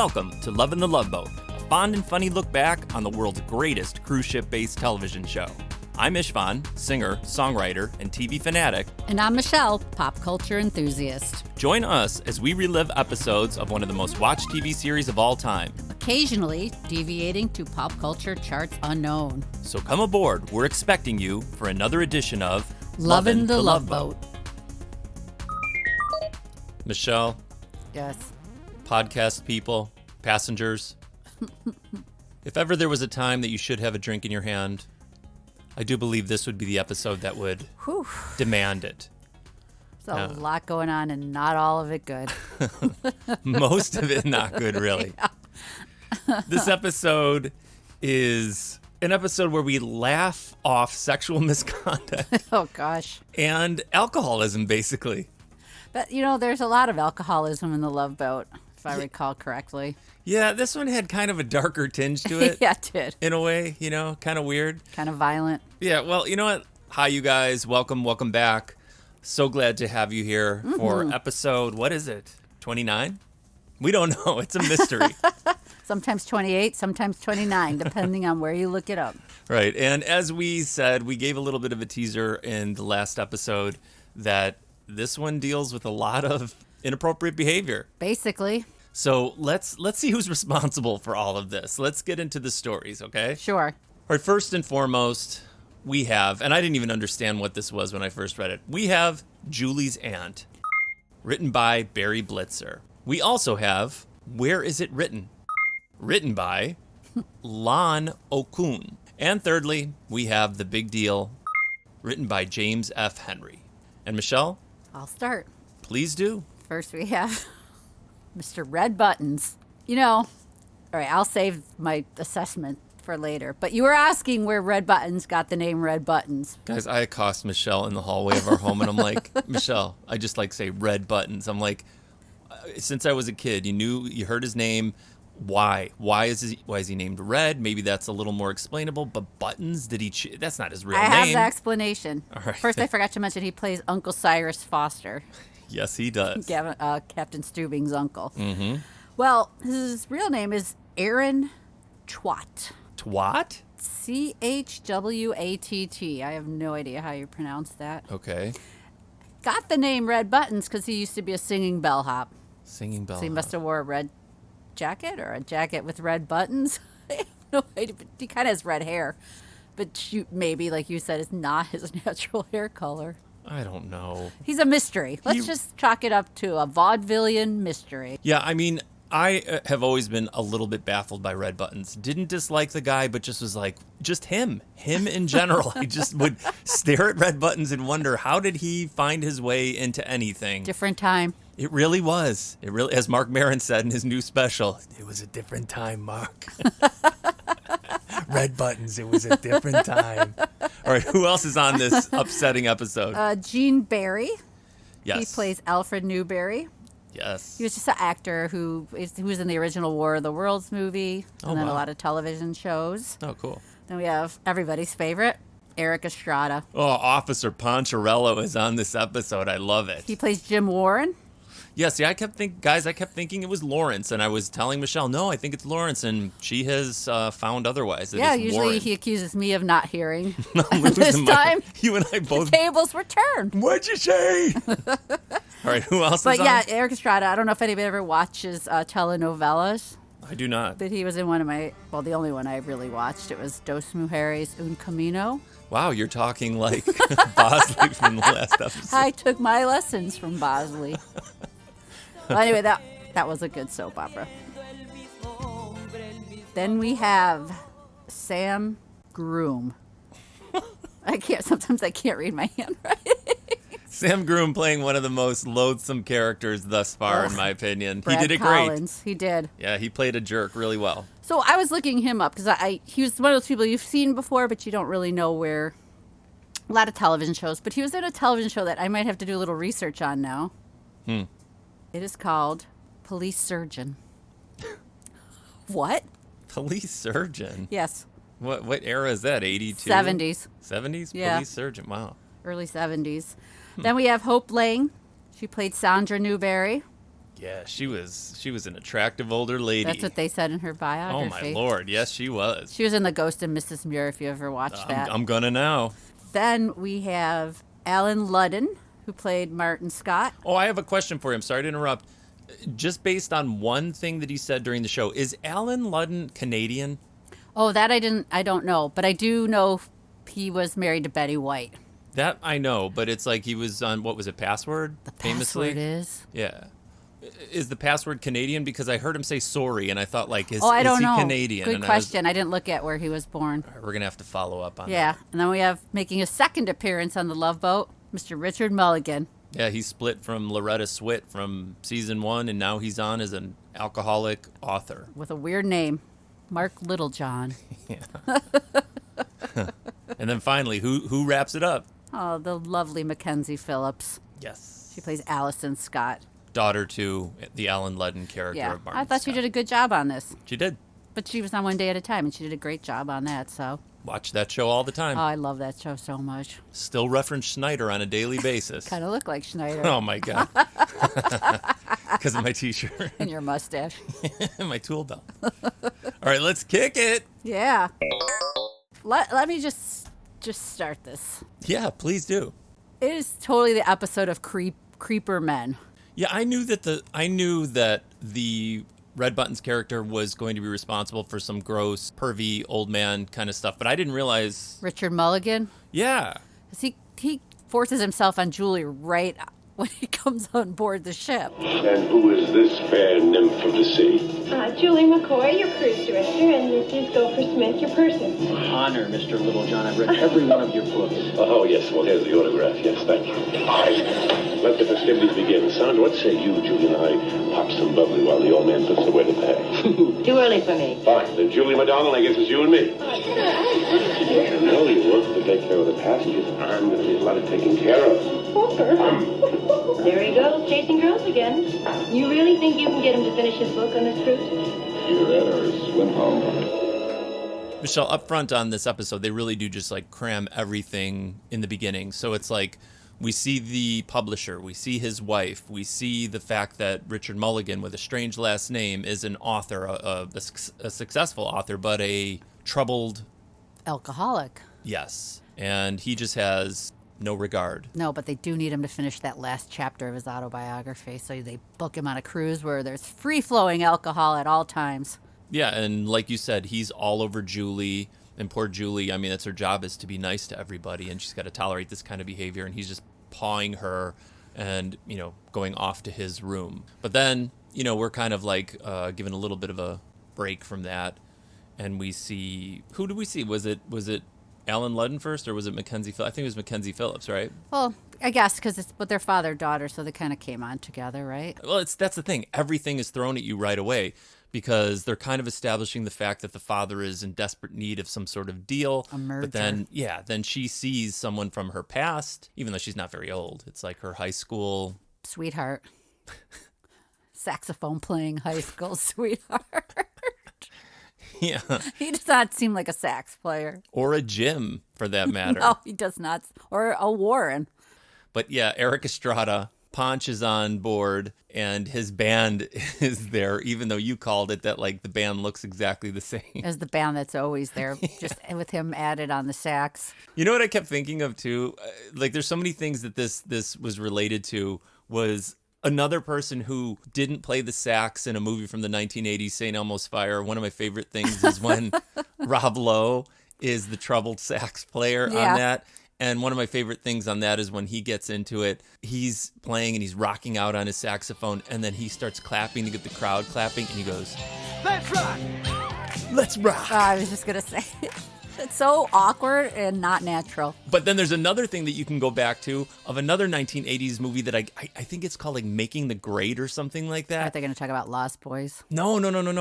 Welcome to Lovin the Loveboat, a fond and funny look back on the world's greatest cruise ship-based television show. I'm Istvan, singer, songwriter, and TV fanatic. And I'm Michelle, pop culture enthusiast. Join us as we relive episodes of one of the most watched TV series of all time. Occasionally deviating to pop culture charts unknown. So come aboard, we're expecting you for another edition of Lovin the Loveboat. Michelle. Yes. Podcast people, passengers. If ever there was a time that you should have a drink in your hand, I do believe this would be the episode that would demand it. There's a lot going on and not all of it good. Most of it not good, really. Yeah. This episode is an episode where we laugh off sexual misconduct. Oh, gosh. And alcoholism, basically. But, you know, there's a lot of alcoholism in the Loveboat, if I recall correctly. Yeah, this one had kind of a darker tinge to it. Yeah, it did. In a way, you know, kind of weird. Kind of violent. Yeah, well, you know what? Hi, you guys. Welcome back. So glad to have you here for episode, what is it, 29? We don't know. It's a mystery. Sometimes 28, sometimes 29, depending on where you look it up. Right, and as we said, we gave a little bit of a teaser in the last episode that this one deals with a lot of inappropriate behavior. Basically. So let's see who's responsible for all of this. Let's get into the stories, okay? Sure. All right, first and foremost, we have, and I didn't even understand what this was when I first read it, we have Julie's Aunt, written by Barry Blitzer. We also have Where Is It Written? Written by Lon Okun. And thirdly, we have The Big Deal, written by James F. Henry. And Michelle? I'll start. Please do. First we have Mr. Red Buttons. You know, all right, I'll save my assessment for later. But you were asking where Red Buttons got the name Red Buttons. Guys, I accost Michelle in the hallway of our home, and I'm like, Michelle, I just like say Red Buttons. I'm like, since I was a kid, you heard his name. Why? Why is he named Red? Maybe that's a little more explainable. But Buttons, that's not his real name. I have the explanation. All right. First, I forgot to mention he plays Uncle Cyrus Foster. Yes, he does. Captain Stubing's uncle. Mm-hmm. Well, his real name is Aaron Chwatt. Twat? Chwatt. I have no idea how you pronounce that. Okay. Got the name Red Buttons because he used to be a singing bellhop. Singing bellhop. So he must have wore a red jacket or a jacket with red buttons. I have no idea. But he kind of has red hair. But maybe, like you said, it's not his natural hair color. I don't know. He's a mystery. Let's just chalk it up to a vaudevillian mystery. Yeah, I mean, I have always been a little bit baffled by Red Buttons. Didn't dislike the guy, but just was like, just him in general. I just would stare at Red Buttons and wonder, how did he find his way into anything? Different time. It really was. It really, as Mark Maron said in his new special, it was a different time, Mark. Red Buttons, it was a different time. All right, who else is on this upsetting episode? Gene Barry. Yes. He plays Alfred Newberry. Yes. He was just an actor who was in the original War of the Worlds movie, and then a lot of television shows. Oh, cool. Then we have everybody's favorite, Erik Estrada. Oh, Officer Poncherello is on this episode. I love it. He plays Jim Warren. Yeah, see, I kept thinking it was Lawrence, and I was telling Michelle, no, I think it's Lawrence, and she has found otherwise. Yeah, it's usually Warren. He accuses me of not hearing. This time, you and I both. The tables were turned. What'd you say? All right, who else is on? But yeah, Erik Estrada, I don't know if anybody ever watches telenovelas. I do not. But he was in one of the only one I really watched. It was Dos Mujeres Un Camino. Wow, you're talking like Bosley from the last episode. I took my lessons from Bosley. Well, anyway, that was a good soap opera. Then we have Sam Groom. Sometimes I can't read my handwriting. Sam Groom playing one of the most loathsome characters thus far, in my opinion. Brad He did it Collins. great. He did. Yeah, he played a jerk really well. So I was looking him up because he was one of those people you've seen before, but you don't really know where. A lot of television shows, but he was in a television show that I might have to do a little research on now. It is called Police Surgeon. What? Police Surgeon? Yes. What era is that? 82? 70s. 70s? Yeah. Police Surgeon. Wow. Early 70s. Then we have Hope Lange. She played Sandra Newberry. Yeah, she was an attractive older lady. That's what they said in her Oh biography. my Lord, yes, she was. She was in The Ghost of Mrs. Muir, if you ever watched that. I'm gonna now. Then we have Alan Ludden, who played Martin Scott. Oh, I have a question for you. I'm sorry to interrupt. Just based on one thing that he said during the show, is Alan Ludden Canadian? Oh, that I don't know, but I do know he was married to Betty White. That I know, but it's like he was on, what was it, Password? The famously? Password is? Yeah. Is the Password Canadian? Because I heard him say sorry, and I thought, like, is I don't he know. Canadian? Good And question. I didn't look at where he was born. we're going to have to follow up on that. Yeah, and then we have, making a second appearance on the Loveboat, Mr. Richard Mulligan. Yeah, he split from Loretta Swit from season 1, and now he's on as an alcoholic author. With a weird name, Mark Littlejohn. And then finally, who wraps it up? Oh, the lovely Mackenzie Phillips. Yes. She plays Allison Scott. Daughter to the Alan Ludden character Yeah, of Martin I thought she Scott. did a good job on this. She did. But she was on One Day at a Time, and she did a great job on that, so. Watch that show all the time. Oh, I love that show so much. Still reference Schneider on a daily basis. Kind of look like Schneider. Oh, my God. Because of my T-shirt. And your mustache. And my tool belt. All right, let's kick it. Yeah. Let me just start this. Yeah, please do. It is totally the episode of Creeper Men. Yeah, I knew that the Red Button's character was going to be responsible for some gross, pervy, old man kind of stuff, but I didn't realize. Richard Mulligan. Yeah. 'Cause he forces himself on Julie right when he comes on board the ship. And who is this fair nymph of the sea? Julie McCoy, your cruise director, and this is Gopher Smith, your purser. Honor, Mr. Littlejohn. I've read every one of your books. Oh, yes. Well, here's the autograph. Yes, thank you. All right. Let the festivities begin. Sandra, what say you, Julie, and I pop some bubbly while the old man puts away the pay? Too early for me. Fine. Then Julie McDonald, I guess it's you and me. You know, you work to take care of the passengers. I'm going to need a lot of taking care of. There he goes, chasing girls again. You really think you can get him to finish his book on this cruise? Either that or swim home. Michelle, up front on this episode, they really do just like cram everything in the beginning. So it's like we see the publisher, we see his wife, we see the fact that Richard Mulligan, with a strange last name, is an author, a successful author, but a troubled... Alcoholic. Yes. And he just has no regard. No, but they do need him to finish that last chapter of his autobiography, so they book him on a cruise where there's free-flowing alcohol at all times. Yeah, and like you said, he's all over Julie, and poor Julie, I mean, that's her job, is to be nice to everybody, and she's got to tolerate this kind of behavior, and he's just pawing her and, you know, going off to his room. But then, you know, we're kind of like given a little bit of a break from that, and we see, who do we see? Was it Alan Ludden first, or was it Mackenzie Phillips? I think it was Mackenzie Phillips, right? Well, I guess because it's but their father-daughter, so they kind of came on together, right? Well, that's the thing. Everything is thrown at you right away because they're kind of establishing the fact that the father is in desperate need of some sort of deal. A merger. But then she sees someone from her past, even though she's not very old. It's like her high school Sweetheart. Saxophone playing high school sweetheart. Yeah. He does not seem like a sax player. Or a Jim, for that matter. No, he does not. Or a Warren. But yeah, Erik Estrada, Ponch is on board, and his band is there, even though you called it that, like, the band looks exactly the same. As the band that's always there, just with him added on the sax. You know what I kept thinking of, too? Like, there's so many things that this was related to, was another person who didn't play the sax in a movie from the 1980s, St. Elmo's Fire. One of my favorite things is when Rob Lowe is the troubled sax player on that. And one of my favorite things on that is when he gets into it, he's playing and he's rocking out on his saxophone, and then he starts clapping to get the crowd clapping, and he goes, "Let's rock! Let's rock!" Oh, I was just going to say, it's so awkward and not natural. But then there's another thing that you can go back to of another 1980s movie that I think it's called like Making the Grade or something like that. Are they going to talk about Lost Boys? No.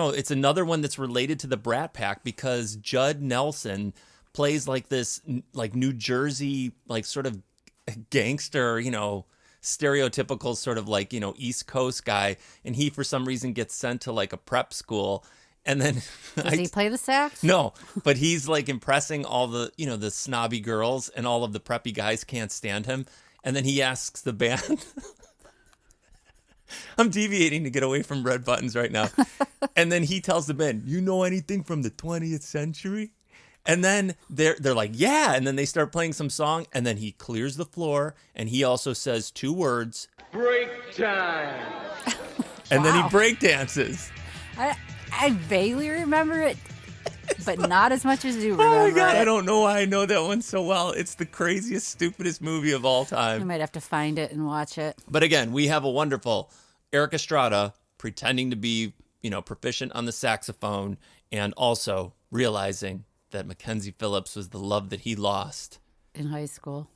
It's another one that's related to the Brat Pack because Judd Nelson plays like this like New Jersey like sort of gangster, you know, stereotypical sort of like, you know, East Coast guy, and he for some reason gets sent to like a prep school. And then Does he play the sax? No, but he's like impressing all the, you know, the snobby girls, and all of the preppy guys can't stand him. And then he asks the band, I'm deviating to get away from red buttons right now. And then he tells the men, you know anything from the 20th century? And then they're like, yeah. And then they start playing some song. And then he clears the floor. And he also says 2 words. Break time. And then he break dances. I vaguely remember it, but not as much as you remember. Oh my God, it. I don't know why I know that one so well. It's the craziest, stupidest movie of all I time. might have to find it and watch it. But again, we have a wonderful Erik Estrada pretending to be, proficient on the saxophone and also realizing that Mackenzie Phillips was the love that he lost In high school.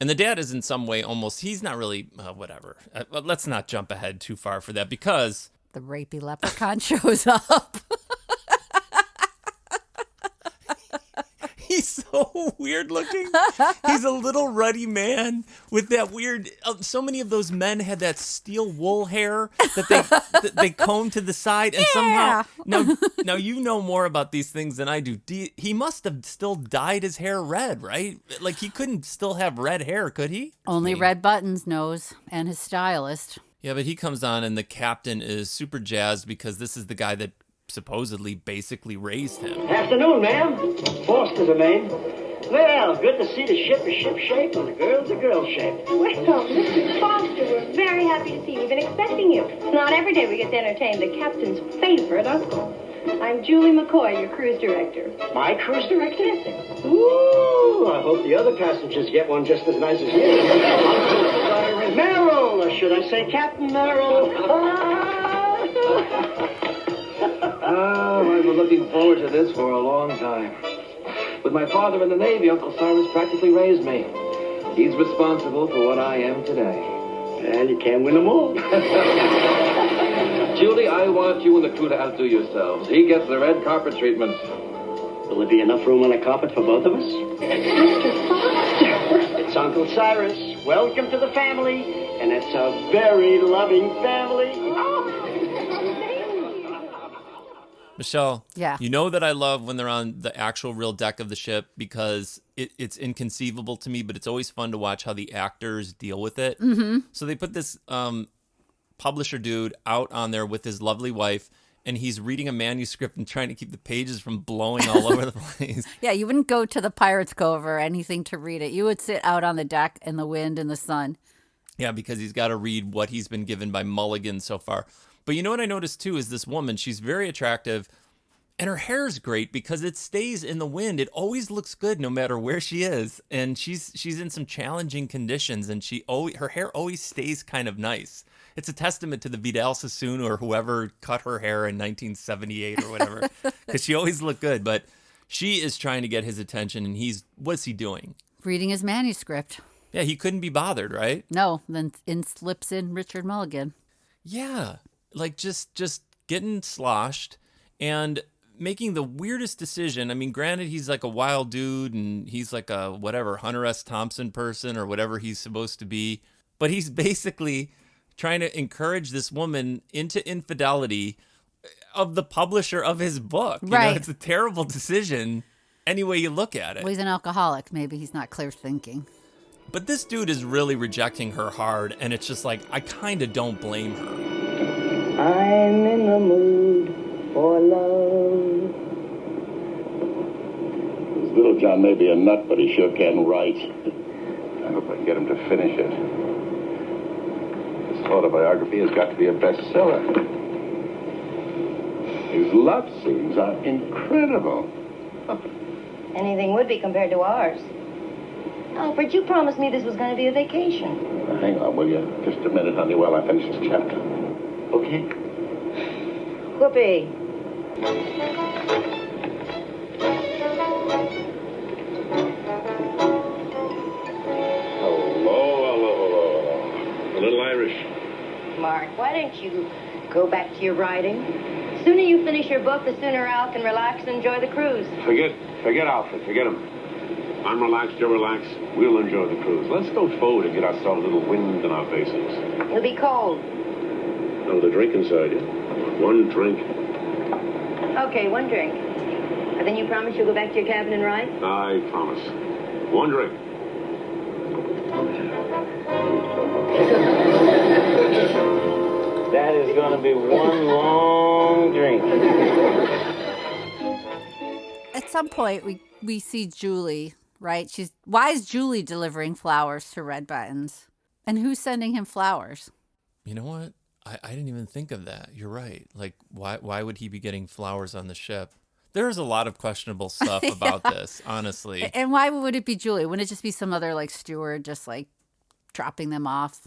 And the dad is in some way almost, he's not really, whatever. Let's not jump ahead too far for that because... The rapey leprechaun shows up. He's so weird looking. He's a little ruddy man with that weird. So many of those men had that steel wool hair that they comb to the side, and somehow now you know more about these things than I do. He must have still dyed his hair red, right? Like he couldn't still have red hair, could he? Only Red Buttons knows, and his stylist. Yeah, but he comes on, and the captain is super jazzed because this is the guy that supposedly basically raised him. Afternoon, ma'am. Foster's a name. Well, good to see the ship is ship-shape and the girl's a girl-shape. Well, Mr. Foster, we're very happy to see you. We've been expecting you. It's not every day we get to entertain the captain's favorite uncle. I'm Julie McCoy, your cruise director. My cruise director? Yes, sir. Ooh, I hope the other passengers get one just as nice as you. Uncle Cyrus Merrill, or should I say Captain Merrill? Oh, I've been looking forward to this for a long time. With my father in the Navy, Uncle Cyrus practically raised me. He's responsible for what I am today. Well, you can't win them all. Julie, I want you and the crew to outdo yourselves. He gets the red carpet treatment. Will there be enough room on the carpet for both of us? Mr. Foster. It's Uncle Cyrus. Welcome to the family. And it's a very loving family. Michelle, yeah. You know that I love when they're on the actual real deck of the ship because it's inconceivable to me, but it's always fun to watch how the actors deal with it. Mm-hmm. So they put this publisher dude out on there with his lovely wife, and he's reading a manuscript and trying to keep the pages from blowing all over the place. Yeah, you wouldn't go to the Pirates Cove or anything to read it. You would sit out on the deck in the wind and the sun. Yeah, because he's got to read what he's been given by Mulligan so far. But you know what I noticed too is this woman, she's very attractive and her hair's great because it stays in the wind. It always looks good no matter where she is. And she's in some challenging conditions and her hair always stays kind of nice. It's a testament to the Vidal Sassoon or whoever cut her hair in 1978 or whatever because she always looked good. But she is trying to get his attention and what's he doing? Reading his manuscript. Yeah, he couldn't be bothered, right? No, then slips in Richard Mulligan. Yeah. Like just getting sloshed and making the weirdest decision. I mean, granted, he's like a wild dude and he's like a whatever Hunter S. Thompson person or whatever he's supposed to be. But he's basically trying to encourage this woman into infidelity of the publisher of his book. Right. You know, it's a terrible decision any way you look at it. Well, he's an alcoholic. Maybe he's not clear thinking. But this dude is really rejecting her hard. And it's just like, I kind of don't blame her. I'm in the mood for love. This little John may be a nut, but he sure can write. I hope I can get him to finish it. This autobiography has got to be a bestseller. His love scenes are incredible. Anything would be compared to ours. Alfred, you promised me this was going to be a vacation. Hang on, will you? Just a minute, honey, while I finish this chapter. Okay. Whoopee. Hello. A little Irish. Mark, why don't you go back to your writing? The sooner you finish your book, the sooner Al can relax and enjoy the cruise. Forget Alfred. Forget him. I'm relaxed, you're relaxed. We'll enjoy the cruise. Let's go forward and get ourselves a little wind in our faces. It'll be cold. Oh, the drinking side, yeah. One drink. Okay, one drink. And then you promise you'll go back to your cabin and write? I promise. One drink. That is going to be one long drink. At some point, we see Julie, right? Why is Julie delivering flowers to Red Buttons? And who's sending him flowers? You know what? I didn't even think of that. You're right. Like, why would he be getting flowers on the ship? There's a lot of questionable stuff about this, honestly. And why would it be Julie? Wouldn't it just be some other, like, steward just, like, dropping them off?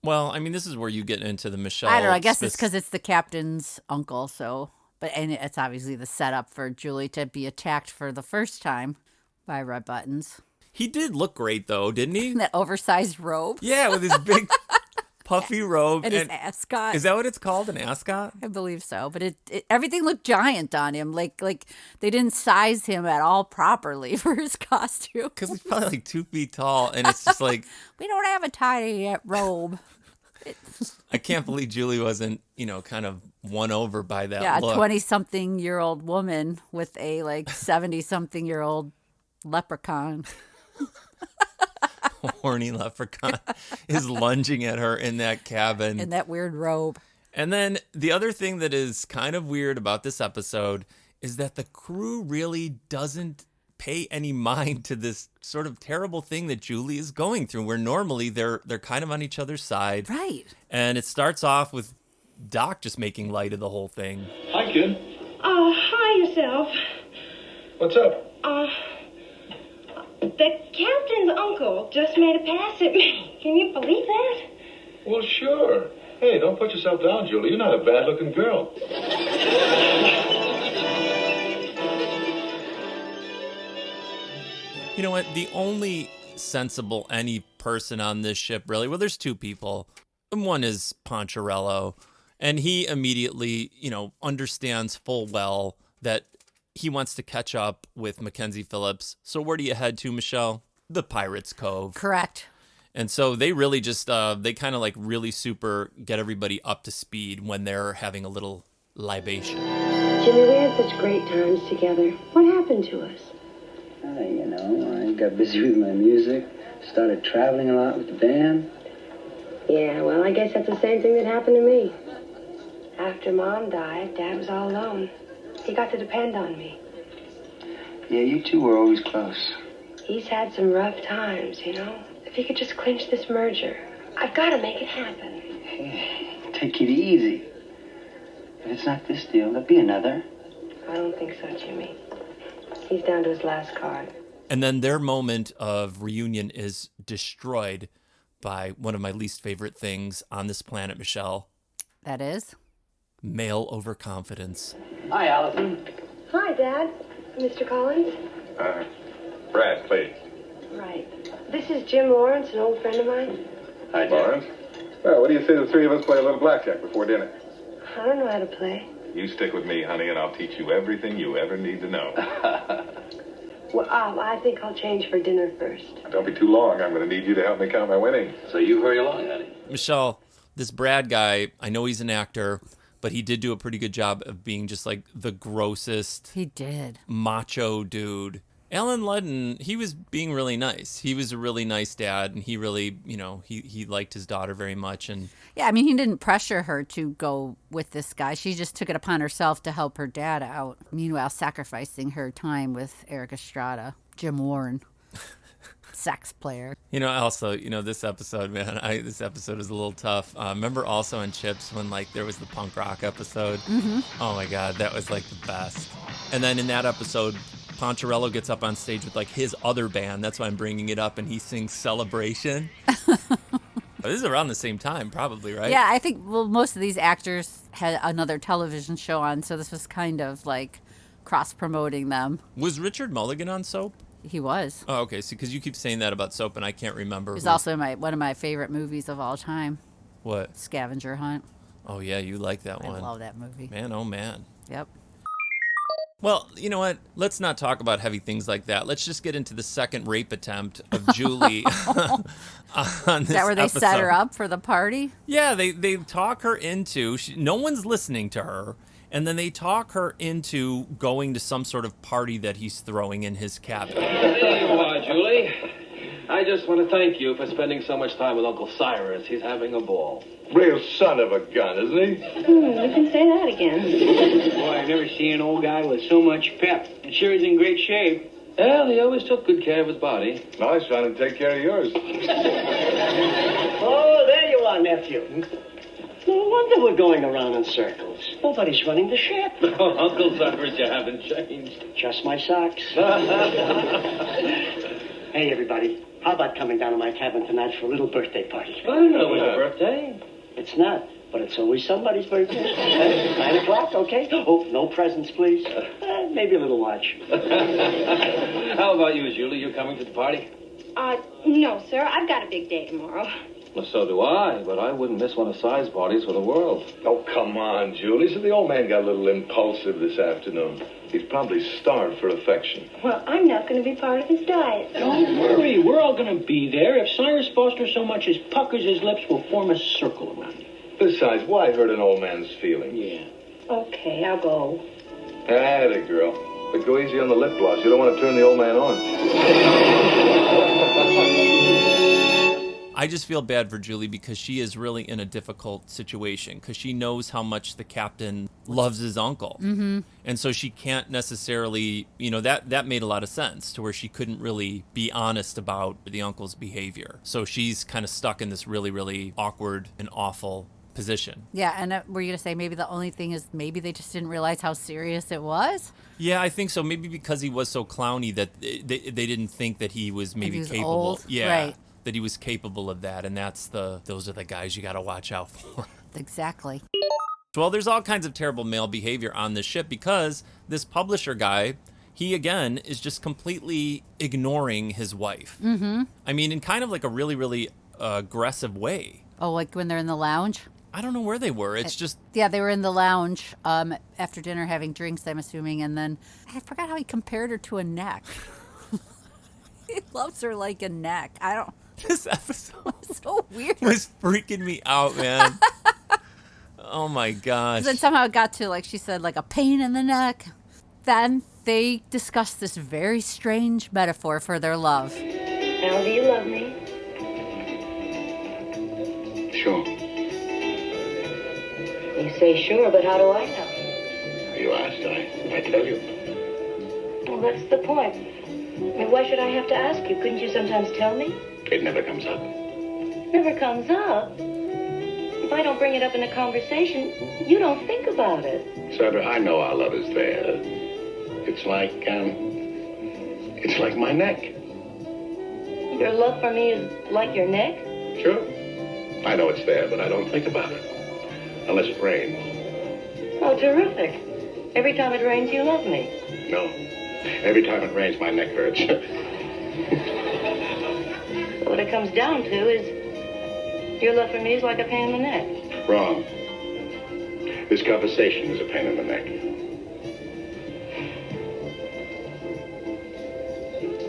Well, I mean, this is where you get into the Michelle. I don't know. I guess it's because it's the captain's uncle, so... and it's obviously the setup for Julie to be attacked for the first time by Red Buttons. He did look great, though, didn't he? That oversized robe. Yeah, with his big puffy robe. And his ascot. Is that what it's called, an ascot? I believe so. But it everything looked giant on him. Like they didn't size him at all properly for his costume. Because he's probably like 2 feet tall, and it's just like... We don't have a tiny robe. I can't believe Julie wasn't, kind of won over by that look. A 20-something-year-old woman with a, 70-something-year-old leprechaun. Horny leprechaun is lunging at her in that cabin. In that weird robe. And then the other thing that is kind of weird about this episode is that the crew really doesn't pay any mind to this sort of terrible thing that Julie is going through, where normally they're kind of on each other's side. Right. And it starts off with Doc just making light of the whole thing. Hi, kid. Hi yourself. What's up? The captain's uncle just made a pass at me. Can you believe that? Well, sure. Hey, don't put yourself down, Julie. You're not a bad-looking girl. You know what? The only sensible any person on this ship, really, well, there's two people. And one is Poncherello, and he immediately, understands full well that he wants to catch up with Mackenzie Phillips. So where do you head to, Michelle? The Pirates Cove. Correct. And so they really just, they kind of really super get everybody up to speed when they're having a little libation. Jimmy, we had such great times together. What happened to us? I got busy with my music, started traveling a lot with the band. Yeah, well, I guess that's the same thing that happened to me. After Mom died, Dad was all alone. He got to depend on me. Yeah, you two were always close. He's had some rough times, If he could just clinch this merger. I've got to make it happen. Hey, take it easy. If it's not this deal, there'll be another. I don't think so, Jimmy. He's down to his last card. And then their moment of reunion is destroyed by one of my least favorite things on this planet, Michelle. That is? Male overconfidence. Hi, Allison. Hi, Dad. Mr. Collins? Brad, please. Right. This is Jim Lawrence, an old friend of mine. Hi, Jack. Lawrence? Well, what do you say the three of us play a little blackjack before dinner? I don't know how to play. You stick with me, honey, and I'll teach you everything you ever need to know. Well, I think I'll change for dinner first. Don't be too long. I'm going to need you to help me count my winnings. So you hurry along, honey. Michelle, this Brad guy, I know he's an actor, but he did do a pretty good job of being just the grossest He did. macho dude. Alan Ludden, he was being really nice. He was a really nice dad, and he really, he liked his daughter very much. And Yeah, I mean, he didn't pressure her to go with this guy. She just took it upon herself to help her dad out. Meanwhile, sacrificing her time with Erik Estrada, Jim Warren, sax player. Also, this episode, man, this episode was a little tough. Remember also on Chips when there was the punk rock episode? Mm-hmm. Oh my God, that was the best. And then in that episode, Poncherello gets up on stage with his other band. That's why I'm bringing it up, and he sings Celebration. This is around the same time, probably, right? Yeah, I think, most of these actors had another television show on, so this was kind of cross-promoting them. Was Richard Mulligan on Soap? He was. Oh, okay. So, because you keep saying that about Soap, and I can't remember. It was also one of my favorite movies of all time. What? Scavenger Hunt. Oh, yeah, you like that one. I love that movie. Man, oh, man. Yep. Well, you know what? Let's not talk about heavy things like that. Let's just get into the second rape attempt of Julie on this Is that where they episode. set her up for the party? Yeah, they talk her into... no one's listening to her. And then they talk her into going to some sort of party that he's throwing in his cabin. There you are, Julie. I just want to thank you for spending so much time with Uncle Cyrus. He's having a ball. Real son of a gun, isn't he? You can say that again. Boy, I've never seen an old guy with so much pep. And sure he's in great shape. Well, he always took good care of his body. No, he's trying to take care of yours. Oh, there you are, nephew. No wonder we're going around in circles. Nobody's running the ship. Oh, Uncle Cyrus, you haven't changed. Just my socks. Hey, everybody. How about coming down to my cabin tonight for a little birthday party? I don't know it's a birthday. It's not, but it's always somebody's birthday. 9 o'clock, okay? Oh, no presents, please. Maybe a little watch. How about you, Julie? You coming to the party? No, sir. I've got a big day tomorrow. Well, so do I, but I wouldn't miss one of Si's parties for the world. Oh, come on, Julie. So the old man got a little impulsive this afternoon. He's probably starved for affection. Well, I'm not going to be part of his diet. Don't worry, we're all going to be there. If Cyrus Foster so much as puckers his lips, we'll form a circle around him. Besides, why hurt an old man's feelings? Yeah. Okay, I'll go. Atta girl. But go easy on the lip gloss. You don't want to turn the old man on. I just feel bad for Julie because she is really in a difficult situation because she knows how much the captain loves his uncle. Mm-hmm. And so she can't necessarily, that made a lot of sense to where she couldn't really be honest about the uncle's behavior. So she's kind of stuck in this really, really awkward and awful position. Yeah, and were you going to say maybe the only thing is maybe they just didn't realize how serious it was? Yeah, I think so. Maybe because he was so clowny that they didn't think that he was maybe capable. Old. Yeah. Right. That he was capable of that, and those are the guys you got to watch out for. Exactly. Well, there's all kinds of terrible male behavior on this ship because this publisher guy, he again is just completely ignoring his wife. Mm-hmm. I mean, in kind of like a really, really aggressive way. Oh, like when they're in the lounge? I don't know where they were. It's just... Yeah, they were in the lounge after dinner having drinks, I'm assuming, and then I forgot how he compared her to a neck. He loves her like a neck. This episode so weird. Was freaking me out, man. Oh my gosh. Then somehow it got to, like she said, like a pain in the neck. Then they discussed this very strange metaphor for their love. Now, do you love me? Sure. You say sure, but how do I know? You asked, I tell you. Well, that's the point. I mean, why should I have to ask you? Couldn't you sometimes tell me? It never comes up. Never comes up? If I don't bring it up in a conversation, you don't think about it. Sandra, I know our love is there. It's like my neck. Your love for me is like your neck? Sure. I know it's there, but I don't think about it. Unless it rains. Oh, terrific. Every time it rains, you love me. No. Every time it rains, my neck hurts. So what it comes down to is your love for me is like a pain in the neck. Wrong. This conversation is a pain in the neck.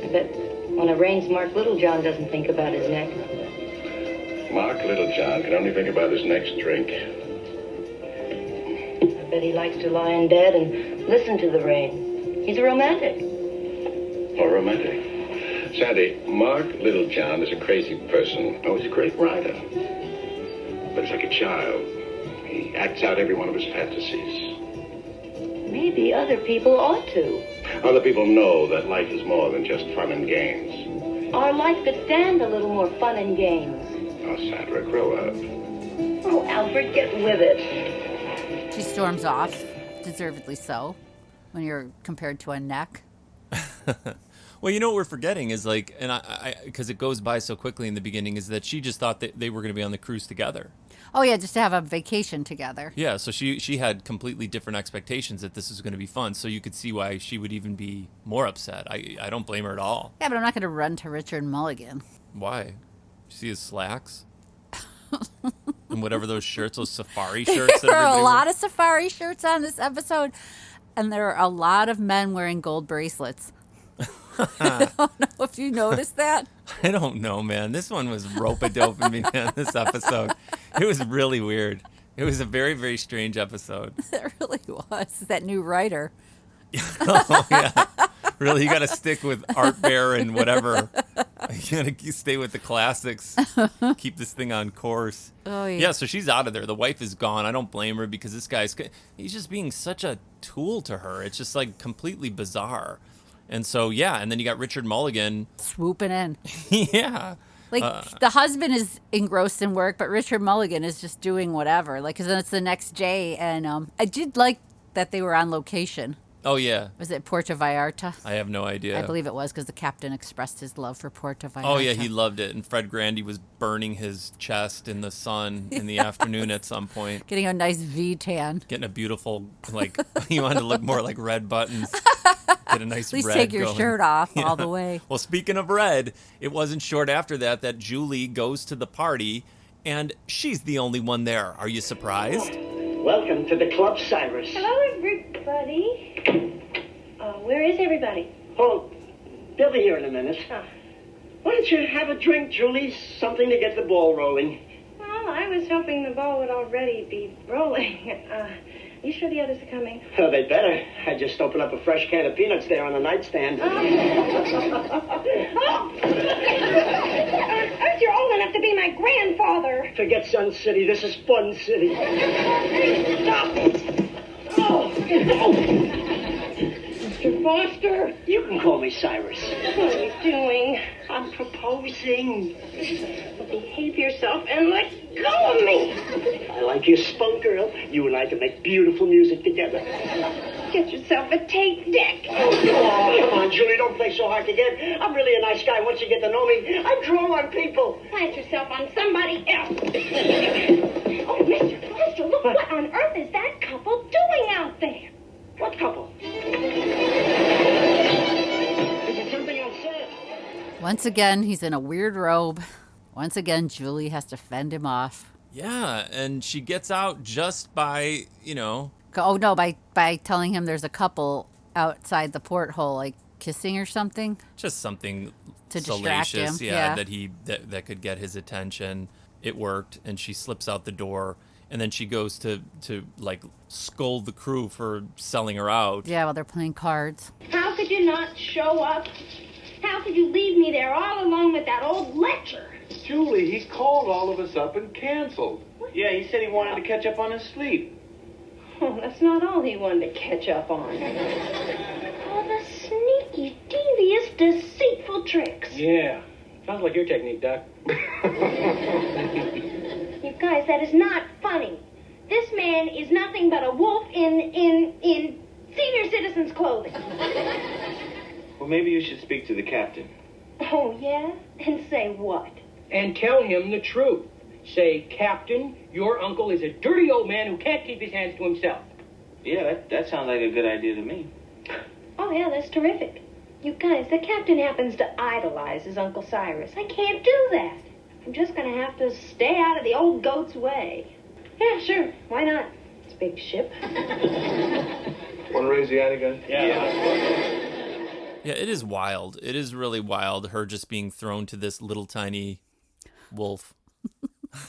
I bet when it rains, Mark Littlejohn doesn't think about his neck. Mark Littlejohn can only think about his next drink. I bet he likes to lie in bed and listen to the rain. He's a romantic. Or romantic. Sandy, Mark Littlejohn is a crazy person. Oh, he's a great writer. But he's like a child. He acts out every one of his fantasies. Maybe other people ought to. Other people know that life is more than just fun and games. Our life could stand a little more fun and games. Oh, Sandra, grow up. Oh, Alfred, get with it. She storms off, deservedly so, when you're compared to a neck. Well, you know what we're forgetting is like, and I because it goes by so quickly in the beginning, is that she just thought that they were going to be on the cruise together. Oh, yeah, just to have a vacation together. Yeah, so she had completely different expectations that this was going to be fun, so you could see why she would even be more upset. I don't blame her at all. Yeah, but I'm not going to run to Richard Mulligan. Why? You see his slacks? And whatever those shirts, those safari shirts. There are a lot of safari shirts on this episode, and there are a lot of men wearing gold bracelets. I don't know if you noticed that. I don't know, man. This one was rope-a-doping me, man, this episode. It was really weird. It was a very, very strange episode. It really was. That new writer. Oh, yeah. Really, you got to stick with Art Bear and whatever. You gotta stay with the classics. Keep this thing on course. Oh, yeah. Yeah, so she's out of there. The wife is gone. I don't blame her because this he's just being such a tool to her. It's just like completely bizarre. And so, yeah, and then you got Richard Mulligan. Swooping in. Yeah. Like, the husband is engrossed in work, but Richard Mulligan is just doing whatever. Like, 'cause then it's the next day, and I did like that they were on location. Oh, yeah. Was it Puerto Vallarta? I have no idea. I believe it was because the captain expressed his love for Puerto Vallarta. Oh, yeah, he loved it. And Fred Grandy was burning his chest in the sun in the afternoon at some point. Getting a nice V tan. Getting a beautiful, like, he wanted to look more like Red Buttons. Get a nice At least red take your going. shirt off Yeah. all the way. Well, speaking of red, it wasn't short after that Julie goes to the party, and she's the only one there. Are you surprised? Welcome to the club, Cyrus. Hello, everybody. Where is everybody? Oh, they'll be here in a minute. Oh. Why don't you have a drink, Julie? Something to get the ball rolling. Well, I was hoping the ball would already be rolling. You sure the others are coming? Oh, they better. I just opened up a fresh can of peanuts there on the nightstand. Aren't you old enough to be my grandfather? Forget Sun City. This is Fun City. Stop it! Oh! Mr. Foster! You can call me Cyrus. What are you doing? I'm proposing. Well, behave yourself and let go of me! I like your spunk, girl. You and I can make beautiful music together. Get yourself a tape deck. Oh, come on, Julie. Don't play so hard to get. I'm really a nice guy once you get to know me. I draw on people. Plant yourself on somebody else. Oh, Mr. Foster, look, what on earth is that couple doing out there? What couple? Is it something I said? Once again, he's in a weird robe. Once again, Julie has to fend him off. Yeah, and she gets out just by, Oh, no, by telling him there's a couple outside the porthole, like kissing or something. just something To distract salacious, him, yeah, yeah. that could get his attention. It worked, and she slips out the door, and then she goes to like scold the crew for selling her out. Yeah, while they're playing cards. How could you not show up? How could you leave me there all alone with that old lecher? Julie, he called all of us up and canceled. Yeah, he said he wanted to catch up on his sleep. Oh, that's not all he wanted to catch up on. Oh, the sneaky, devious, deceitful tricks. Yeah. Sounds like your technique, Doc. You guys, that is not funny. This man is nothing but a wolf in senior citizens' clothing. Well, maybe you should speak to the captain. Oh, yeah? And say what? And tell him the truth. Say, Captain, your uncle is a dirty old man who can't keep his hands to himself. Yeah, that sounds like a good idea to me. Oh, yeah, that's terrific. You guys, the captain happens to idolize his Uncle Cyrus. I can't do that. I'm just going to have to stay out of the old goat's way. Yeah, sure. Why not? It's a big ship. Want to raise the ante again? Yeah, it is wild. It is really wild, her just being thrown to this little tiny wolf.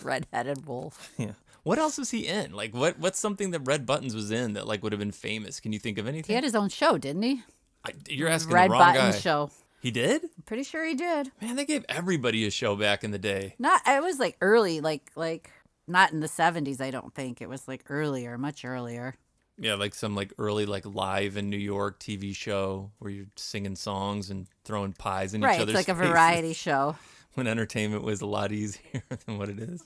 Red-headed wolf. Yeah. What else was he in? Like, what's something that Red Buttons was in that, like, would have been famous? Can you think of anything? He had his own show, didn't he? You're asking Red the wrong Button guy. show. He did? I'm pretty sure he did. Man, they gave everybody a show back in the day. It was like early, like not in the 70s, I don't think. It was like earlier, much earlier. Yeah, like some like early like live in New York TV show where you're singing songs and throwing pies in each Right, other's it's like a faces. variety show. When entertainment was a lot easier than what it is.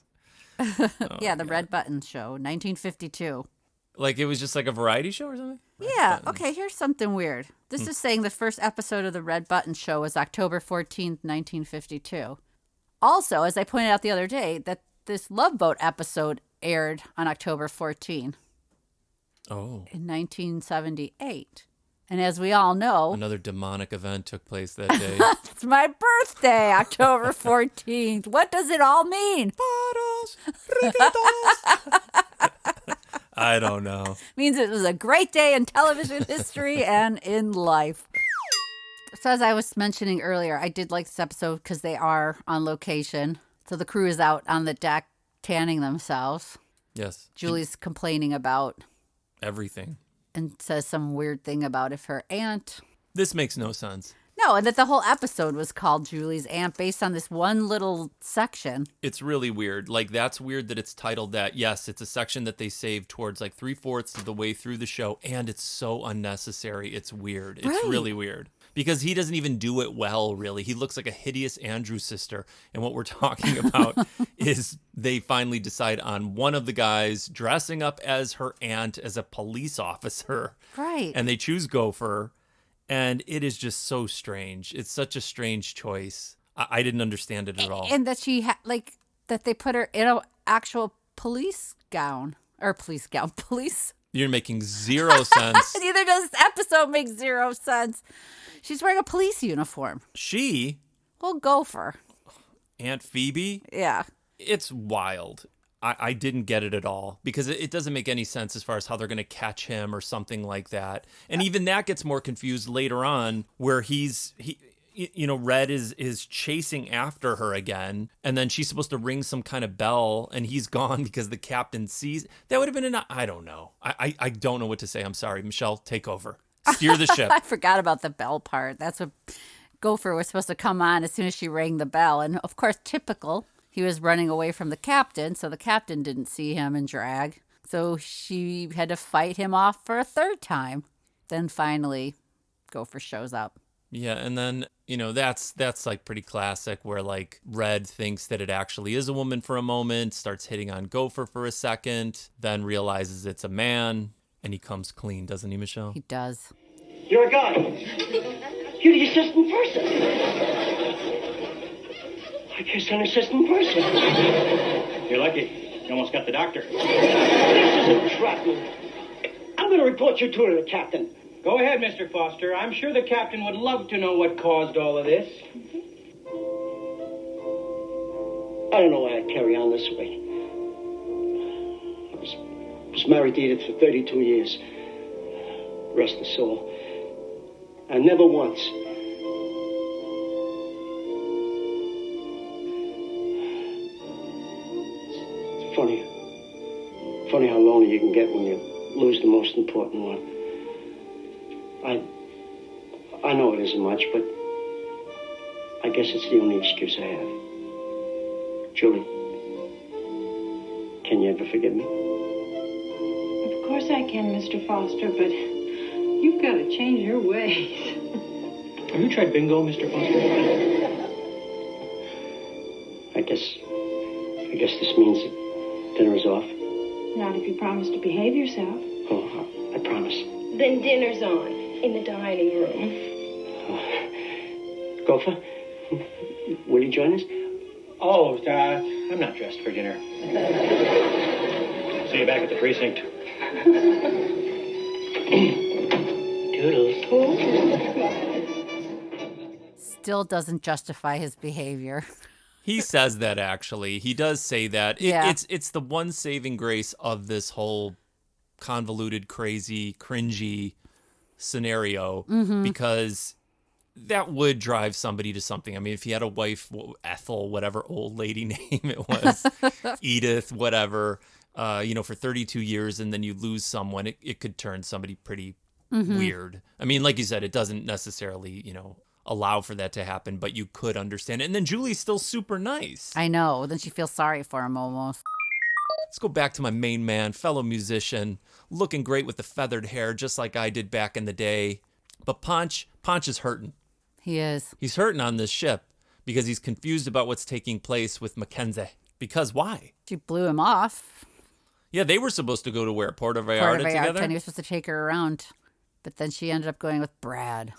Yeah, the Red Button show, 1952. Like it was just like a variety show or something? Yeah, okay, here's something weird. This is saying the first episode of the Red Button show was October 14th, 1952. Also, as I pointed out the other day, that this Loveboat episode aired on October 14th Oh. in 1978. And as we all know, Another demonic event took place that day. it's my birthday, October 14th. What does it all mean? I don't know. Means it was a great day in television history and in life. So as I was mentioning earlier, I did like this episode because they are on location. So the crew is out on the deck tanning themselves. Yes. Julie's complaining about Everything. and says some weird thing about if her aunt. This makes no sense. No, and that the whole episode was called Julie's Aunt based on this one little section. It's really weird. Like, that's weird that it's titled that. Yes, it's a section that they saved towards like 3/4 of the way through the show, and it's so unnecessary. It's weird. It's Right. really weird. Because he doesn't even do it well, really. He looks like a hideous Andrew sister. And what we're talking about is they finally decide on one of the guys dressing up as her aunt as a police officer. Right. And they choose Gopher. And it is just so strange. It's such a strange choice. I didn't understand it at all. And that she that they put her in an actual police gown or police gown, police. You're making zero sense. Neither does this episode make zero sense. She's wearing a police uniform. She, Well, Gopher. Aunt Phoebe, Yeah. it's wild. I didn't get it at all because it doesn't make any sense as far as how they're going to catch him or something like that. And even that gets more confused later on where Red is chasing after her again. And then she's supposed to ring some kind of bell and he's gone because the captain sees. That would have been I don't know. I don't know what to say. I'm sorry. Michelle, take over. Steer the ship. I forgot about the bell part. That's what Gopher was supposed to come on as soon as she rang the bell. And of course, typical, he was running away from the captain, so the captain didn't see him in drag. So she had to fight him off for a third time. Then finally, Gopher shows up. Yeah, and then, that's like pretty classic where like Red thinks that it actually is a woman for a moment, starts hitting on Gopher for a second, then realizes it's a man, and he comes clean, doesn't he, Michelle? He does. You're a guy. You're the assistant person. I guess an assistant person. You're lucky. You almost got the doctor. This is entrapment. I'm going to report you two to the captain. Go ahead, Mr. Foster. I'm sure the captain would love to know what caused all of this. I don't know why I carry on this way. I was married to Edith for 32 years. Rest her soul. And never once. It's funny how lonely you can get when you lose the most important one. I know it isn't much, but I guess it's the only excuse I have. Julie, can you ever forgive me? Of course I can, Mr. Foster, but you've got to change your ways. Have you tried bingo, Mr. Foster? I guess this means that dinner is off. Not if you promise to behave yourself. Oh, I promise. Then dinner's on in the dining room. Gopher, will you join us? Oh, I'm not dressed for dinner. See you back at the precinct. Toodles. Still doesn't justify his behavior. He says that, actually. He does say that. It's the one saving grace of this whole convoluted, crazy, cringy scenario, because that would drive somebody to something. I mean, if he had a wife, Ethel, whatever old lady name it was, Edith, whatever, for 32 years, and then you lose someone, it could turn somebody pretty weird. I mean, like you said, it doesn't necessarily, allow for that to happen, but you could understand it. And then Julie's still super nice. I know. Then she feels sorry for him almost. Let's go back to my main man, fellow musician, looking great with the feathered hair, just like I did back in the day. But Ponch is hurting. He is. He's hurting on this ship because he's confused about what's taking place with Mackenzie. Because why? She blew him off. Yeah, they were supposed to go to where? Puerto Vallarta together? And he was supposed to take her around. But then she ended up going with Brad.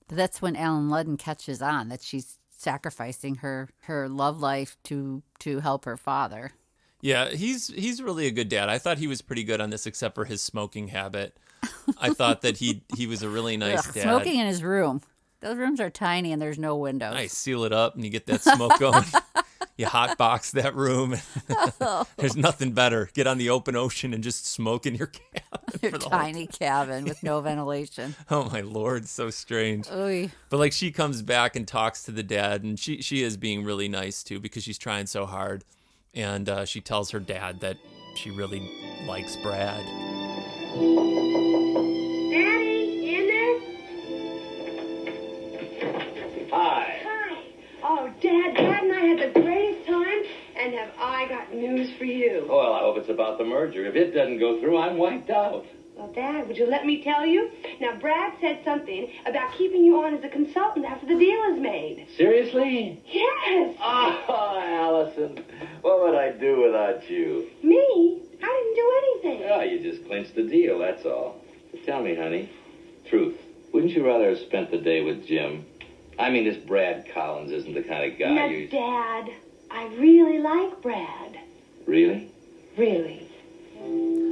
But that's when Alan Ludden catches on that she's sacrificing her love life to help her father. Yeah, he's really a good dad. I thought he was pretty good on this, except for his smoking habit. I thought that he was a really nice dad. Smoking in his room. Those rooms are tiny and there's no windows. Nice, seal it up and you get that smoke going. You hotbox that room. There's nothing better. Get on the open ocean and just smoke in your cabin. Your tiny cabin with no ventilation. Oh my Lord, so strange. Oy. But like she comes back and talks to the dad, and she is being really nice too because she's trying so hard. And she tells her dad that she really likes Brad. Daddy, in there? Hi. Hi. Oh, Dad and I had the greatest time, and have I got news for you. Well, I hope it's about the merger. If it doesn't go through, I'm wiped out. Well, Dad, would you let me tell you? Now, Brad said something about keeping you on as a consultant after the deal is made. Seriously? Yes. Oh, Allison, what would I do without you? Me? I didn't do anything. Oh, you just clinched the deal, that's all. But tell me, honey, truth, wouldn't you rather have spent the day with Jim? I mean, this Brad Collins isn't the kind of guy Now, you... Dad, I really like Brad. Really? Really.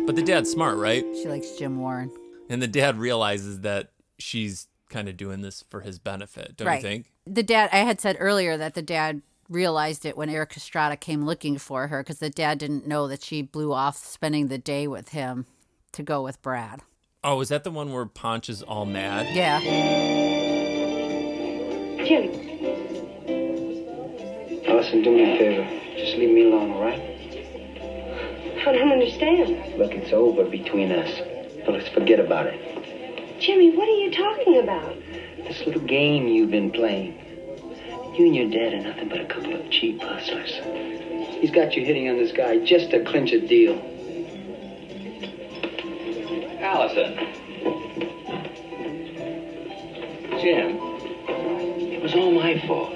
But the dad's smart, right? She likes Jim Warren. And the dad realizes that she's kind of doing this for his benefit, don't you think? The dad, I had said earlier that the dad realized it when Erik Estrada came looking for her because the dad didn't know that she blew off spending the day with him to go with Brad. Oh, is that the one where Ponch is all mad? Yeah. Jim. Allison, do me a favor. Just leave me alone, all right? I don't understand. Look, it's over between us. Now let's forget about it. Jimmy, what are you talking about? This little game you've been playing. You and your dad are nothing but a couple of cheap hustlers. He's got you hitting on this guy just to clinch a deal. Allison. Jim, it was all my fault.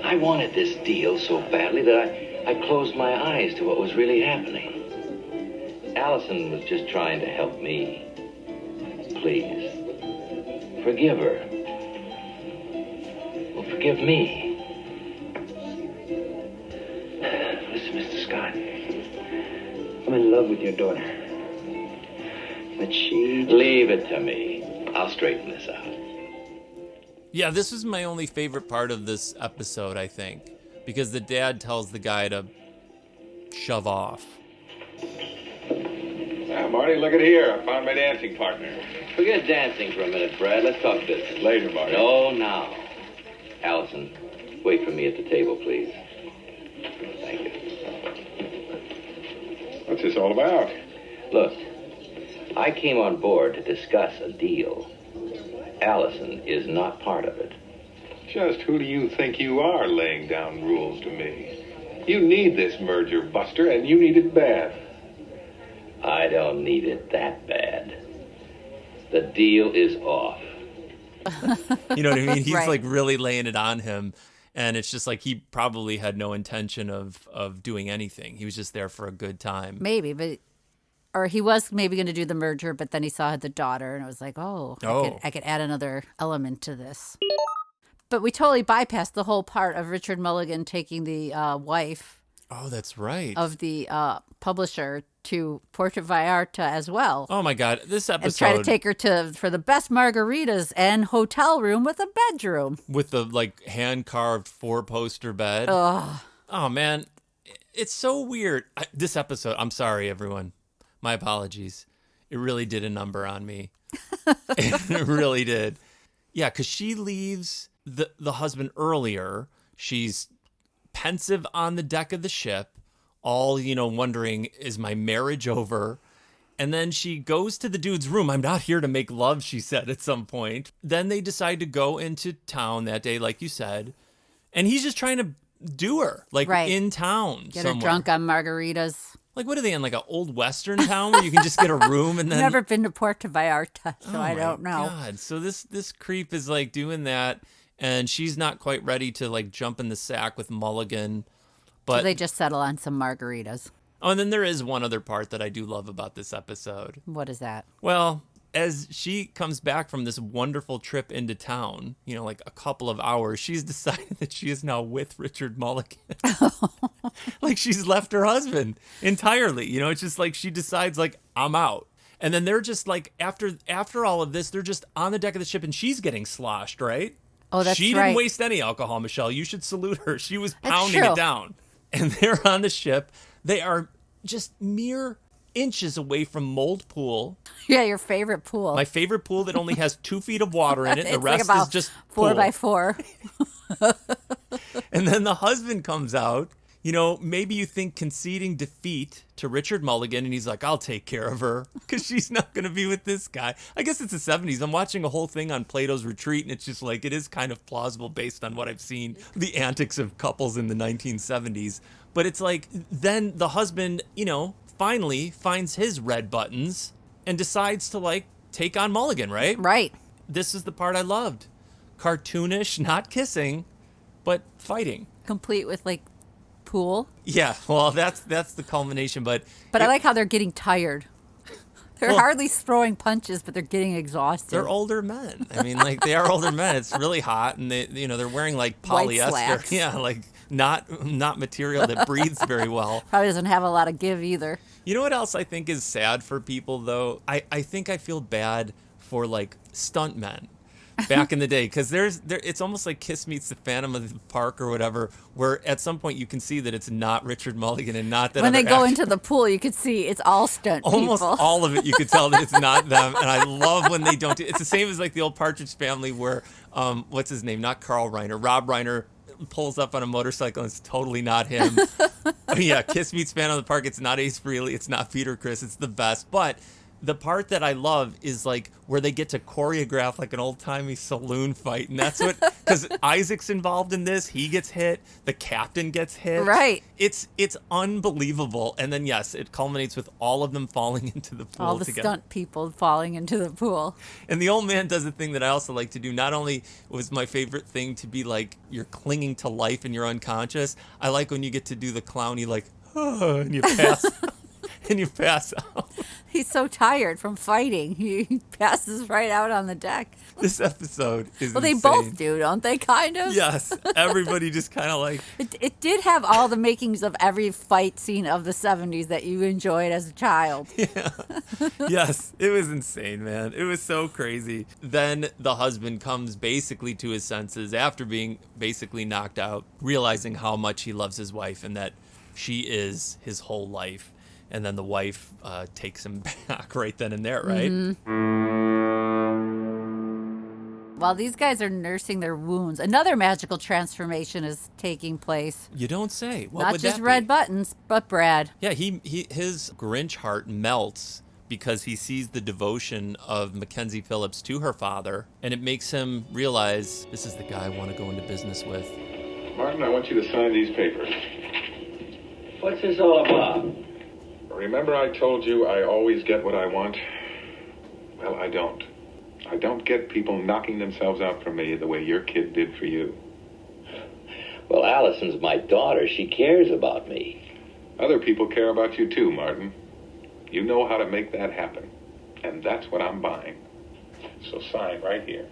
I wanted this deal so badly that I closed my eyes to what was really happening. Allison was just trying to help me. Please, forgive her. Well, forgive me. Listen, Mr. Scott. I'm in love with your daughter. But she... Leave it to me. I'll straighten this out. Yeah, this was my only favorite part of this episode, I think. Because the dad tells the guy to shove off. Marty, look at here. I found my dancing partner. Forget dancing for a minute, Brad. Let's talk business. Later, Marty. No, now. Allison, wait for me at the table, please. Thank you. What's this all about? Look, I came on board to discuss a deal. Allison is not part of it. Just who do you think you are laying down rules to me? You need this merger, Buster, and you need it bad. I don't need it that bad. The deal is off. You know what I mean? He's Right. like really laying it on him. And it's just like he probably had no intention of doing anything. He was just there for a good time. Maybe, but... Or he was maybe going to do the merger, but then he saw the daughter, and it was like, I could add another element to this. But we totally bypassed the whole part of Richard Mulligan taking the wife Oh, that's right. of the publisher to Puerto Vallarta as well. Oh my God, this episode. And try to take her for the best margaritas and hotel room with a bedroom. With the like hand-carved 4-poster bed. Ugh. Oh man, it's so weird. This episode, I'm sorry everyone. My apologies. It really did a number on me. It really did. Yeah, because she leaves the husband earlier. She's pensive on the deck of the ship, all, wondering, is my marriage over? And then she goes to the dude's room. I'm not here to make love, she said at some point. Then they decide to go into town that day, like you said. And he's just trying to do her, like in town Get somewhere. her drunk on margaritas. Like, what are they in, like an old Western town where you can just get a room and then... I've never been to Puerto Vallarta, so I don't know. God. So this creep is like doing that, and she's not quite ready to like jump in the sack with Mulligan. But So they just settle on some margaritas. Oh, and then there is one other part that I do love about this episode. What is that? Well, as she comes back from this wonderful trip into town, like a couple of hours, she's decided that she is now with Richard Mulligan. Like she's left her husband entirely. It's just like she decides like, I'm out. And then they're just like, after all of this, they're just on the deck of the ship and she's getting sloshed, right? Oh, that's She right. didn't waste any alcohol, Michelle. You should salute her. She was That's pounding true. it down. And they're on the ship. They are just mere inches away from Mold Pool. Yeah, your favorite pool. My favorite pool that only has 2 feet of water in it. The It's rest like is just 4 pool. by 4. And then the husband comes out. Maybe you think conceding defeat to Richard Mulligan, and he's like, I'll take care of her. because she's not going to be with this guy. I guess it's the 70s. I'm watching a whole thing on Plato's Retreat, and it's just like, it is kind of plausible based on what I've seen, the antics of couples in the 1970s. But it's like, then the husband, finally finds his red buttons and decides to, like, take on Mulligan, right? Right. This is the part I loved. Cartoonish, not kissing, but fighting. Complete with, like, pool. Yeah, well, that's the culmination, but I like how they're getting tired. They're hardly throwing punches, but they're getting exhausted. They're older men. I mean, like, they are older men. It's really hot, and they're wearing like polyester. White slacks. Yeah, like not material that breathes very well. Probably doesn't have a lot of give either. You know what else I think is sad for people though? I think I feel bad for like stunt men back in the day, because it's almost like Kiss Meets the Phantom of the Park or whatever, where at some point you can see that it's not Richard Mulligan and not that when they go actor. into the pool, you could see it's all stunt Almost people. all of it, you could tell that it's not them. And I love when they don't. It's the same as like the old Partridge Family where, what's his name? Not Carl Reiner. Rob Reiner pulls up on a motorcycle and it's totally not him. Yeah, Kiss Meets Phantom of the Park. It's not Ace Frehley. It's not Peter Criss. It's the best. But the part that I love is like where they get to choreograph like an old-timey saloon fight. And that's what, because Isaac's involved in this. He gets hit. The captain gets hit. Right. It's unbelievable. And then, yes, it culminates with all of them falling into the pool all the together. stunt people falling into the pool. And the old man does a thing that I also like to do. Not only was my favorite thing to be like, you're clinging to life and you're unconscious. I like when you get to do the clowny, like, oh, and you pass and you pass out. He's so tired from fighting. He passes right out on the deck. This episode is Well, insane. they both do, don't they, kind of? Yes. Everybody just kind of like... It did have all the makings of every fight scene of the 70s that you enjoyed as a child. Yeah. Yes. It was insane, man. It was so crazy. Then the husband comes basically to his senses after being basically knocked out, realizing how much he loves his wife and that she is his whole life. And then the wife takes him back right then and there, right? Mm-hmm. While these guys are nursing their wounds, another magical transformation is taking place. You don't say. What Not would just that red be? buttons, but Brad. Yeah, his Grinch heart melts because he sees the devotion of Mackenzie Phillips to her father, and it makes him realize this is the guy I want to go into business with. Martin, I want you to sign these papers. What's this all about? Remember I told you I always get what I want? Well, I don't. I don't get people knocking themselves out for me the way your kid did for you. Well, Allison's my daughter. She cares about me. Other people care about you too, Martin. You know how to make that happen. And that's what I'm buying. So sign right here.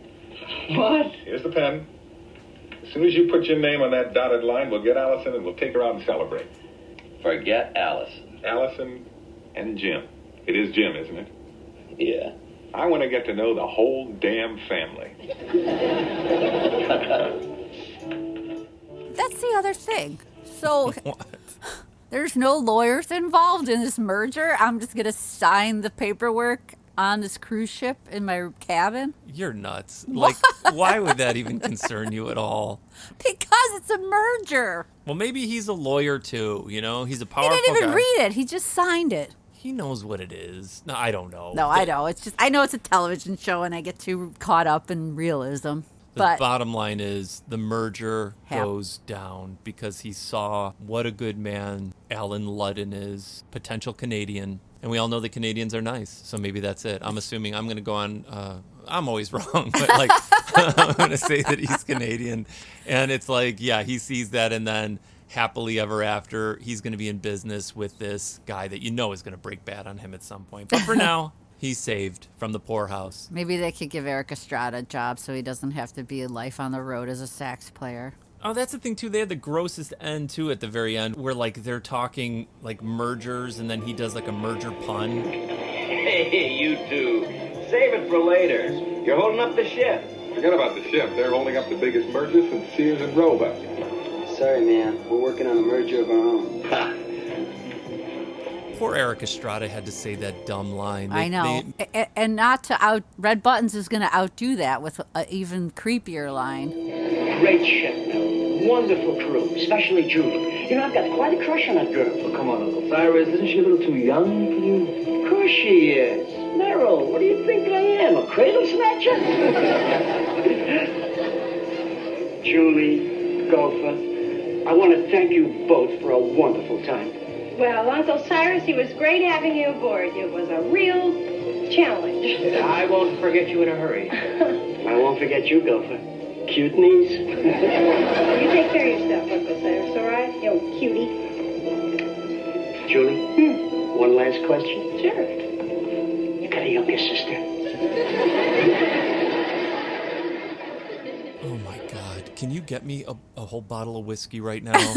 What? Here's the pen. As soon as you put your name on that dotted line, we'll get Allison and we'll take her out and celebrate. Forget Allison. Allison and Jim. It is Jim, isn't it? Yeah. I want to get to know the whole damn family. That's the other thing. So What? there's no lawyers involved in this merger. I'm just going to sign the paperwork on this cruise ship in my cabin. You're nuts. Like, why would that even concern you at all? Because it's a merger. Well, maybe he's a lawyer too, He's a He powerful didn't even guy. read it. He just signed it. He knows what it is. No, I don't know. No, I know. I know it's a television show and I get too caught up in realism. The But bottom line is the merger goes down because he saw what a good man Alan Ludden is, potential Canadian. And we all know the Canadians are nice, so maybe that's it. I'm assuming I'm going to go on, I'm always wrong, but like, I'm going to say that he's Canadian. And it's like, yeah, he sees that and then happily ever after, he's going to be in business with this guy that is going to break bad on him at some point. But for now, he's saved from the poorhouse. maybe they could give Erik Estrada a job so he doesn't have to be a life on the road as a sax player. Oh, that's the thing, too. They had the grossest end, too, at the very end, where, like, they're talking, like, mergers, and then he does, like, a merger pun. Hey, you two. Save it for later. You're holding up the ship. Forget about the ship. They're holding up the biggest merger since Sears and Roebuck. Sorry, man. We're working on a merger of our own. Poor Erik Estrada had to say that dumb line. I know. And not to Red Buttons is going to outdo that with an even creepier line. Great ship, Mel. wonderful crew, especially Julie. You know, I've got quite a crush on that girl. Oh, come on, Uncle Cyrus. Isn't she a little too young for you? Of course she is. Meryl, what do you think I am, a cradle snatcher? Julie, Gopher, I want to thank you both for a wonderful time. Well, Uncle Cyrus, it was great having you aboard. It was a real challenge. I won't forget you in a hurry. I won't forget you, Gopher. Cute knees. You take care of yourself, Uncle Cyrus, all right? You cutie. Julie, one last question. Sure. You got a younger sister? Oh my God. Can you get me a whole bottle of whiskey right now?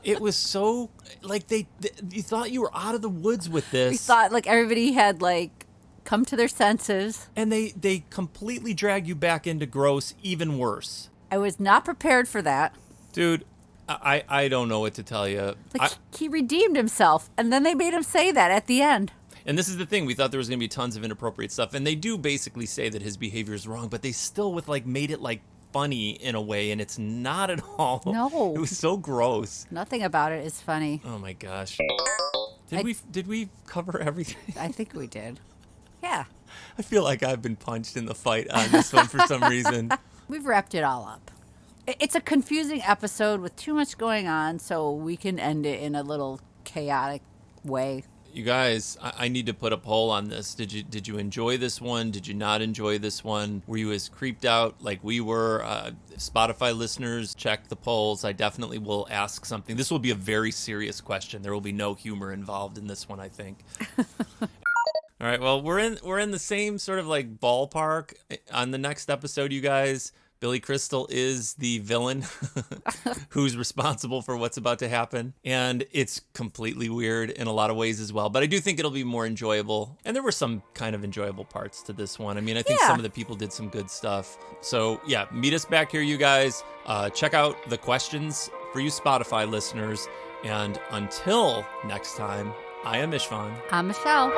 It was so, like, you thought you were out of the woods with this. We thought, like, everybody had, like, come to their senses. And they completely drag you back into gross, even worse. I was not prepared for that. Dude, I don't know what to tell you. Like, he redeemed himself, and then they made him say that at the end. And this is the thing. We thought there was going to be tons of inappropriate stuff. And they do basically say that his behavior is wrong, but they still made it, like, funny in a way, and it's not at all. No. It was so gross. Nothing about it is funny. Oh, my gosh. Did we cover everything? I think we did. Yeah. I feel like I've been punched in the fight on this one for some reason. We've wrapped it all up. It's a confusing episode with too much going on, so we can end it in a little chaotic way. You guys, I need to put a poll on this. Did you enjoy this one? Did you not enjoy this one? Were you as creeped out like we were? Spotify listeners, check the polls. I definitely will ask something. This will be a very serious question. There will be no humor involved in this one, I think. All right, well, we're in the same sort of like ballpark on the next episode, you guys. Billy Crystal is the villain who's responsible for what's about to happen. And it's completely weird in a lot of ways as well. But I do think it'll be more enjoyable. And there were some kind of enjoyable parts to this one. I mean, I think some of the people did some good stuff. So, yeah, meet us back here, you guys. Check out the questions for you Spotify listeners. And until next time, I am Istvan. I'm Michelle.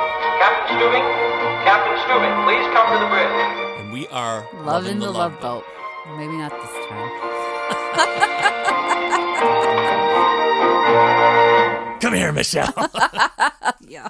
Captain Stubing, please come to the bridge. And we are Lovin' the Loveboat. Maybe not this time. Come here, Michelle. Yeah.